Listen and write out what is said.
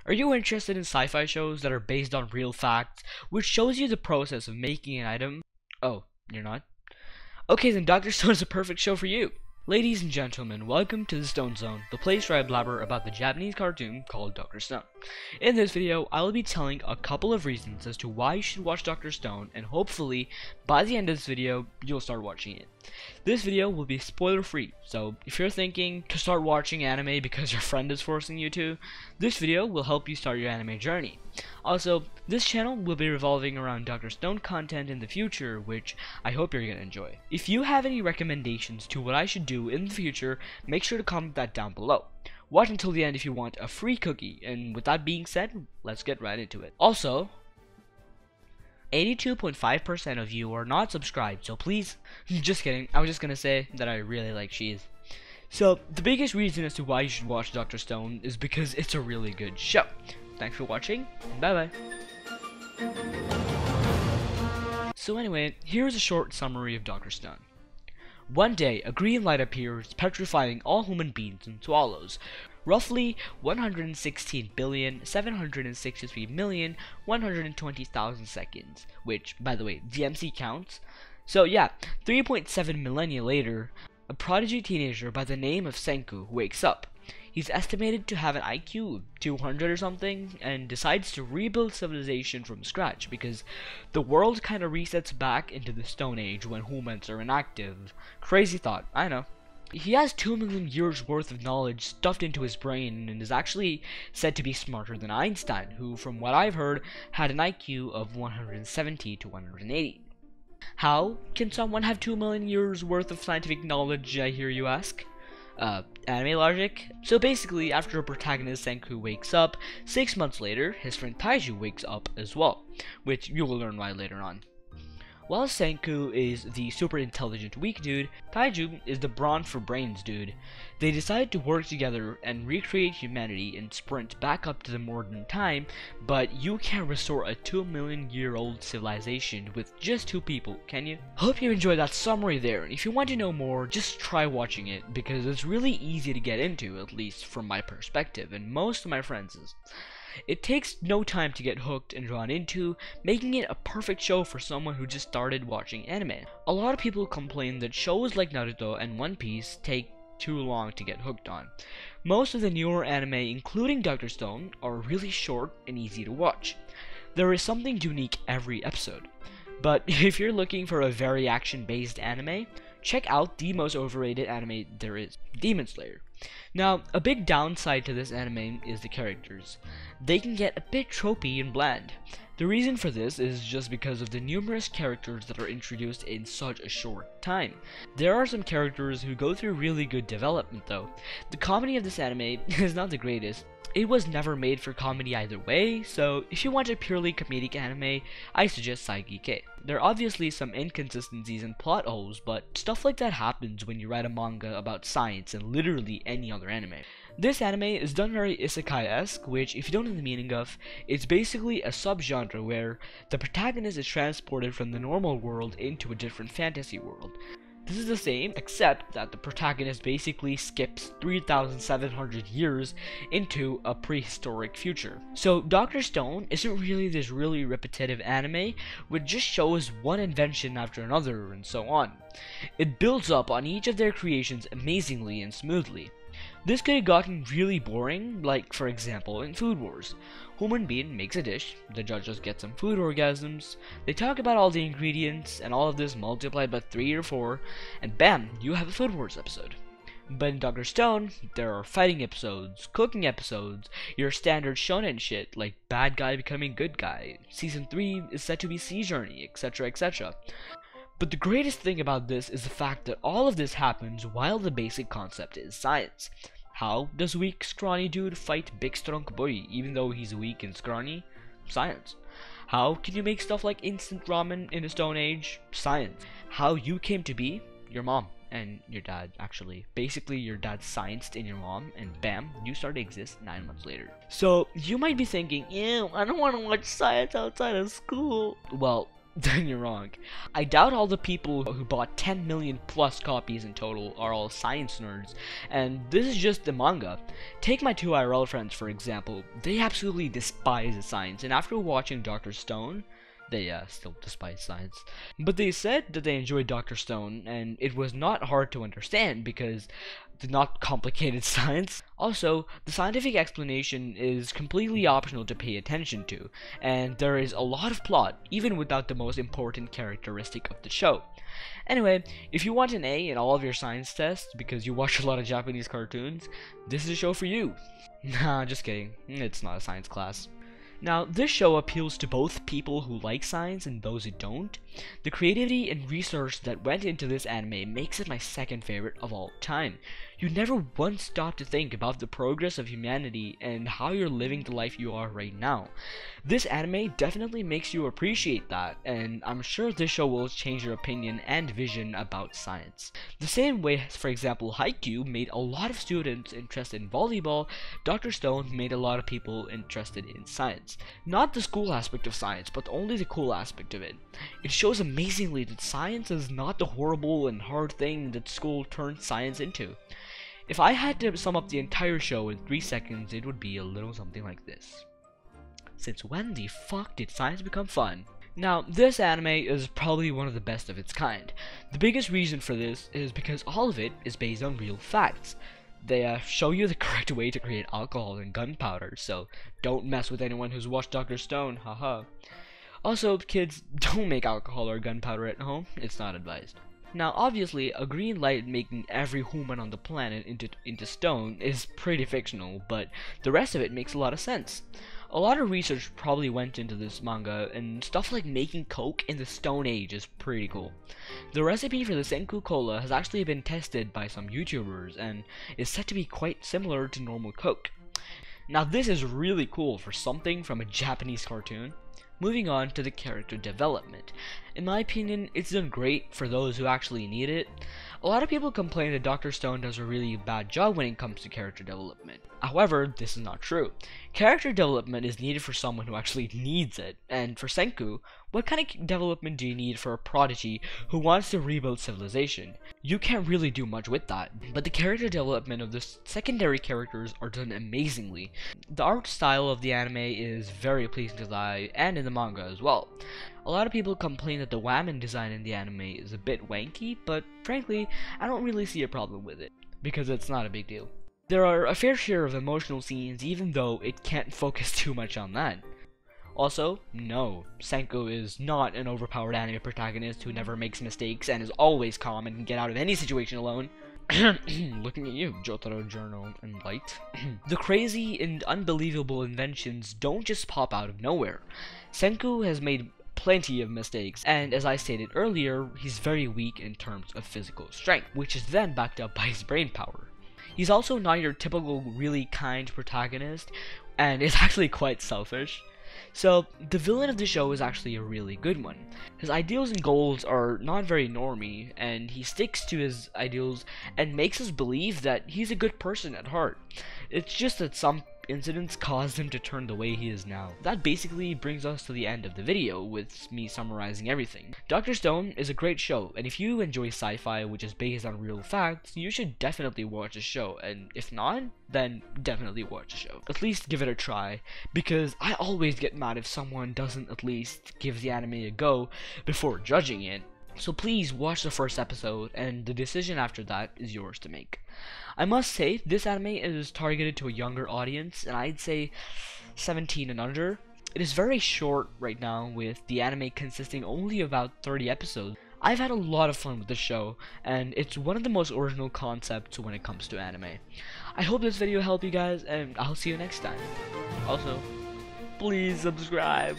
Are you interested in sci-fi shows that are based on real facts, which shows you the process of making an item? Oh, you're not? Okay, then Dr. Stone is a perfect show for you. Ladies and gentlemen, welcome to the Stone Zone, the place where I blabber about the Japanese cartoon called Dr. Stone. In this video, I will be telling a couple of reasons as to why you should watch Dr. Stone, and hopefully, by the end of this video, you'll start watching it. This video will be spoiler free, so if you're thinking to start watching anime because your friend is forcing you to, this video will help you start your anime journey. Also, this channel will be revolving around Dr. Stone content in the future, which I hope you're gonna enjoy. If you have any recommendations to what I should do in the future, make sure to comment that down below. Watch until the end if you want a free cookie, and with that being said, let's get right into it. Also, 82.5% of you are not subscribed, so please, just kidding, I was just gonna say that I really like cheese. So, the biggest reason as to why you should watch Dr. Stone is because it's a really good show. Thanks for watching, and bye bye. So anyway, here's a short summary of Dr. Stone. One day, a green light appears, petrifying all human beings and swallows roughly 116,763,120,000 seconds, which, by the way, DMC counts. So yeah, 3.7 millennia later, a prodigy teenager by the name of Senku wakes up. He's estimated to have an IQ of 200 or something, and decides to rebuild civilization from scratch because the world kind of resets back into the Stone Age when humans are inactive. Crazy thought, I know. He has 2 million years worth of knowledge stuffed into his brain and is actually said to be smarter than Einstein, who, from what I've heard, had an IQ of 170 to 180. How can someone have 2 million years worth of scientific knowledge, I hear you ask? Anime logic? So basically, after a protagonist Senku wakes up, 6 months later, his friend Taiju wakes up as well, which you will learn why later on. While Senku is the super intelligent weak dude, Taiju is the brawn for brains dude. They decide to work together and recreate humanity and sprint back up to the modern time, but you can't restore a 2 million year old civilization with just 2 people, can you? Hope you enjoyed that summary there, and if you want to know more, just try watching it, because it's really easy to get into, at least from my perspective, and most of my friends'. It takes no time to get hooked and drawn into, making it a perfect show for someone who just started watching anime. A lot of people complain that shows like Naruto and One Piece take too long to get hooked on. Most of the newer anime, including Dr. Stone, are really short and easy to watch. There is something unique every episode. But if you're looking for a very action-based anime, check out the most overrated anime there is, Demon Slayer. Now, a big downside to this anime is the characters. They can get a bit tropey and bland. The reason for this is just because of the numerous characters that are introduced in such a short time. There are some characters who go through really good development though. The comedy of this anime is not the greatest. It was never made for comedy either way, so if you want a purely comedic anime, I suggest Saigike. There are obviously some inconsistencies and plot holes, but stuff like that happens when you write a manga about science and literally any other anime. This anime is done very isekai-esque, which, if you don't know the meaning of, it's basically a subgenre where the protagonist is transported from the normal world into a different fantasy world. This is the same, except that the protagonist basically skips 3,700 years into a prehistoric future. So Dr. Stone isn't really this really repetitive anime, which just shows one invention after another and so on. It builds up on each of their creations amazingly and smoothly. This could have gotten really boring, like for example in Food Wars. Human being makes a dish, the judges get some food orgasms, they talk about all the ingredients, and all of this multiplied by 3 or 4, and bam, you have a Food Wars episode. But in Dr. Stone, there are fighting episodes, cooking episodes, your standard shonen shit, like bad guy becoming good guy, season 3 is said to be Sea Journey, etc, etc. But the greatest thing about this is the fact that all of this happens while the basic concept is science. How does weak scrawny dude fight big strong boy even though he's weak and scrawny? Science. How can you make stuff like instant ramen in the Stone Age? Science. How you came to be? Your mom and your dad, actually. Basically, your dad scienced in your mom, and bam, you start to exist 9 months later. So, you might be thinking, ew, I don't want to watch science outside of school. Well, then you're wrong. I doubt all the people who bought 10 million plus copies in total are all science nerds, and this is just the manga. Take my two IRL friends for example. They absolutely despise science, and after watching Dr. Stone, they still despise science. But they said that they enjoyed Dr. Stone, and it was not hard to understand because it's not complicated science. Also, the scientific explanation is completely optional to pay attention to, and there is a lot of plot, even without the most important characteristic of the show. Anyway, if you want an A in all of your science tests because you watch a lot of Japanese cartoons, this is a show for you. Nah, just kidding. It's not a science class. Now, this show appeals to both people who like science and those who don't. The creativity and research that went into this anime makes it my second favorite of all time. You never once stop to think about the progress of humanity and how you're living the life you are right now. This anime definitely makes you appreciate that, and I'm sure this show will change your opinion and vision about science. The same way, for example, Haikyuu made a lot of students interested in volleyball, Dr. Stone made a lot of people interested in science. Not the school aspect of science, but only the cool aspect of it. It shows amazingly that science is not the horrible and hard thing that school turned science into. If I had to sum up the entire show in 3 seconds, it would be a little something like this. Since when the fuck did science become fun? Now, this anime is probably one of the best of its kind. The biggest reason for this is because all of it is based on real facts. They show you the correct way to create alcohol and gunpowder, so don't mess with anyone who's watched Dr. Stone, haha. Also, kids, don't make alcohol or gunpowder at home, it's not advised. Now, obviously, a green light making every human on the planet into stone is pretty fictional, but the rest of it makes a lot of sense. A lot of research probably went into this manga, and stuff like making coke in the Stone Age is pretty cool. The recipe for the Senku Cola has actually been tested by some YouTubers, and is said to be quite similar to normal coke. Now, this is really cool for something from a Japanese cartoon. Moving on to the character development. In my opinion, it's done great for those who actually need it. A lot of people complain that Dr. Stone does a really bad job when it comes to character development. However, this is not true. Character development is needed for someone who actually needs it, and for Senku, what kind of development do you need for a prodigy who wants to rebuild civilization? You can't really do much with that, but the character development of the secondary characters are done amazingly. The art style of the anime is very pleasing to the eye, and in the manga as well. A lot of people complain that the woman design in the anime is a bit wanky, but frankly, I don't really see a problem with it, because it's not a big deal. There are a fair share of emotional scenes, even though it can't focus too much on that. Also, no, Senku is not an overpowered anime protagonist who never makes mistakes and is always calm and can get out of any situation alone. Looking at you, Jotaro Journal and Light. The crazy and unbelievable inventions don't just pop out of nowhere. Senku has made plenty of mistakes, and as I stated earlier, he's very weak in terms of physical strength, which is then backed up by his brain power. He's also not your typical really kind protagonist, and is actually quite selfish. So, the villain of the show is actually a really good one. His ideals and goals are not very normy, and he sticks to his ideals and makes us believe that he's a good person at heart. It's just that some incidents caused him to turn the way he is now. That basically brings us to the end of the video, with me summarizing everything. Dr. Stone is a great show, and if you enjoy sci-fi which is based on real facts, you should definitely watch the show, and if not, then definitely watch the show. At least give it a try, because I always get mad if someone doesn't at least give the anime a go before judging it. So please watch the first episode, and the decision after that is yours to make. I must say, this anime is targeted to a younger audience, and I'd say 17 and under. It is very short right now, with the anime consisting only of about 30 episodes. I've had a lot of fun with the show, and it's one of the most original concepts when it comes to anime. I hope this video helped you guys, and I'll see you next time. Also, please subscribe.